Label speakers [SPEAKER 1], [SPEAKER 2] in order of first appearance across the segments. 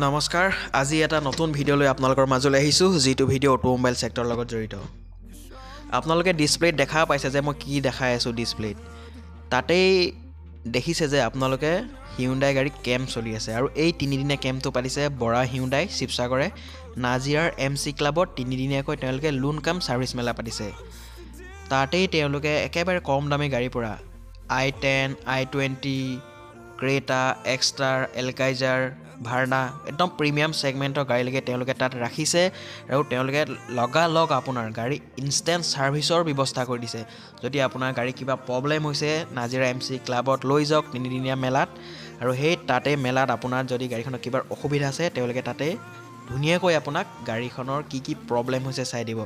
[SPEAKER 1] নমস্কাৰ আজি এটা নতুন ভিডিঅ' লৈ আপোনালোকৰ মাজলৈ আহিছোঁ যিটো ভিডিঅ' অটোমোবাইল চেক্টৰৰ লগত জড়িত আপোনালোকে ডিসপ্লেত দেখা পাইছে যে মই কি দেখাই আছোঁ ডিসপ্লেত তাতেই দেখিছে যে আপোনালোকে হিউন্ডাই গাড়ী কেম্প চলি আছে আৰু এই তিনিদিনীয়া কেম্পটো পাতিছে বৰা হিউন্ডাই শিৱসাগৰে নাজিৰাৰ MC ক্লাবত তিনিদিনীয়াকৈ তেওঁলোকে লোন কাম সাৰ্ভিস মেলা পাতিছে তাতেই তেওঁলোকে একেবাৰে কম দামী গাড়ীৰ পৰা i10 i20 ক্ৰেটা এক্সটাৰ এলকাইজাৰ ভাৰ্না একদম প্ৰিমিয়াম সেগমেন্টৰ গাড়ীলৈকে তেওঁলোকে তাত ৰাখিছে আৰু তেওঁলোকে লগালগ আপোনাৰ গাড়ী ইনষ্টেন্ট সাৰ্ভিসৰ ব্যৱস্থা কৰি দিছে যদি আপোনাৰ গাড়ী কিবা প্ৰবলেম হৈছে নাজিৰা MC ক্লাবত লৈ যাওক তিনিদিনীয়া মেলাত আৰু সেই তাতে মেলাত আপোনাৰ যদি গাড়ীখনৰ কিবা অসুবিধা আছে তেওঁলোকে তাতে ধুনীয়াকৈ আপোনাক গাড়ীখনৰ কি প্ৰবলেম হৈছে চাই দিব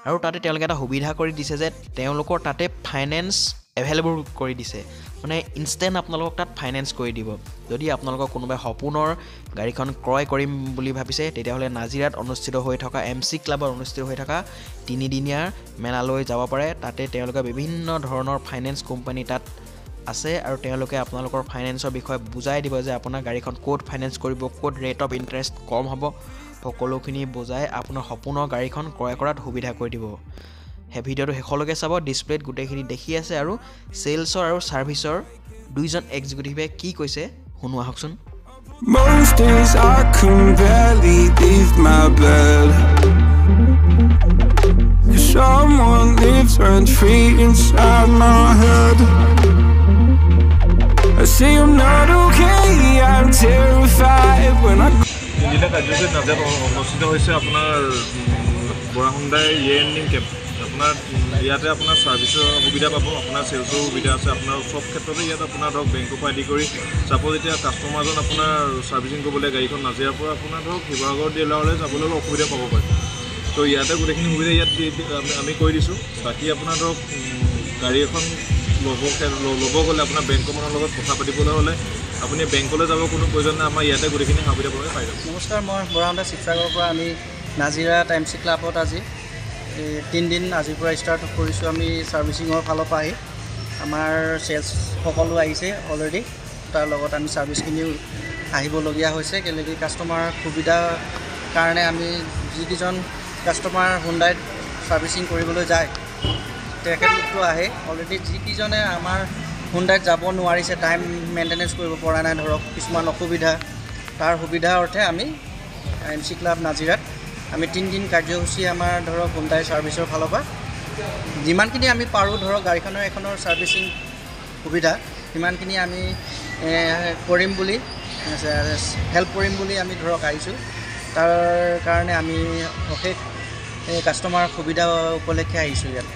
[SPEAKER 1] আৰু তাতে তেওঁলোকে এটা সুবিধা কৰি দিছে যে তেওঁলোকৰ তাতে ফাইনেন্স এভেইলেবল কৰি দিছে মানে ইনষ্টেন্ট আপোনালোকক তাত ফাইনেন্স কৰি দিব যদি আপোনালোকৰ কোনোবাই সপোনৰ গাড়ীখন ক্ৰয় কৰিম বুলি ভাবিছে তেতিয়াহ'লে নাজিৰাত অনুষ্ঠিত হৈ থকা MC ক্লাবত অনুষ্ঠিত হৈ থকা তিনিদিনীয়া মেলালৈ যাব পাৰে তাতে তেওঁলোকে বিভিন্ন ধৰণৰ ফাইনেন্স কোম্পানী তাত আছে আৰু তেওঁলোকে আপোনালোকৰ ফাইনেন্সৰ বিষয়ে বুজাই দিব যে আপোনাৰ গাড়ীখন কোড ফাইনেন্স কৰিব কোড ৰেট অফ ইন্টাৰেষ্ট কম হ'ব সকলোখিনি বুজাই আপোনাৰ সপোনৰ গাড়ীখন ক্ৰয় কৰাত সুবিধা কৰি দিব হে ভিডিঅ'টো শেষলৈকে চাব ডিসপ্লেত গোটেইখিনি দেখি আছে আৰু সেলছৰ আৰু সাৰ্ভিসৰ দুইজন এক্সিকিউটিভে কি কৈছে শুনোৱা হকচোন
[SPEAKER 2] Most days I can barely leave my bed 'Cause someone lives rent free inside my head I say I'm not okay, I'm terrified when I
[SPEAKER 3] জিলা কাৰ্যসূচীত নাজিৰাত অনুষ্ঠিত হৈছে আপোনাৰ Bora Hyundai year ending camp আপোনাৰ ইয়াতে আপোনাৰ সাৰ্ভিসৰ সুবিধা পাব আপোনাৰ সেলছৰ সুবিধা আছে আপোনাৰ সব ক্ষেত্ৰতে ইয়াত আপোনাৰ ধৰক বেংকৰ পৰা আদি কৰি চাপোজ এতিয়া কাষ্টমাৰজন আপোনাৰ সাৰ্ভিসিং কৰিবলৈ গাড়ীখন নাজিৰাৰ পৰা আপোনাৰ ধৰক শিৱসাগৰ ডিলাৰলৈ যাবলৈ অসুবিধা পাব পাৰে তো ইয়াতে গোটেইখিনি সুবিধা ইয়াত আমি কৰি দিছোঁ বাকী আপোনাৰ ধৰক গাড়ী এখন ল'ব গ'লে আপোনাৰ বেংকখনৰ লগত কথা পাতিবলৈ হ'লে আপুনি বেংকলৈ যাব কোনো প্ৰয়োজন নাই আমাৰ ইয়াতে গোটেইখিনি সুবিধা পাই যাব
[SPEAKER 4] নমস্কাৰ মই বৰা হুণ্ডাই শিৱসাগৰৰ পৰা আমি নাজিৰাত MC ক্লাবত আজি 3 দিন আজিৰ পৰা ষ্টাৰ্ট কৰিছোঁ আমি সাৰ্ভিসিঙৰ ফালৰ পৰা আহি আমাৰ সেলছ সকলো আহিছে অলৰেডি তাৰ লগত আমি সাৰ্ভিসখিনিও আহিবলগীয়া হৈছে কেলৈ কাষ্টমাৰ সুবিধাৰ কাৰণে আমি যিকেইজন কাষ্টমাৰ হুণ্ডাইত সাৰ্ভিসিং কৰিবলৈ যায় তেখেতলোকটো আহে অলৰেডি যিকেইজনে আমাৰ হুণ্ডাইত যাব নোৱাৰিছে টাইম মেইনটেনেন্স কৰিব পৰা নাই ধৰক কিছুমান অসুবিধা তাৰ সুবিধাৰ অৰ্থে আমি MC ক্লাব নাজিৰাত আমি 3 দিন কাৰ্যসূচী আমাৰ ধৰক হুণ্ডাই সাৰ্ভিসৰ ফালৰ পৰা যিমানখিনি আমি পাৰোঁ ধৰক গাড়ীখনৰ এখনৰ সাৰ্ভিসিং সুবিধা সিমানখিনি আমি কৰিম বুলি হেল্প কৰিম বুলি আমি ধৰক আহিছোঁ তাৰ কাৰণে আমি অশেষ কাষ্টমাৰ সুবিধা উপলক্ষে আহিছোঁ ইয়াত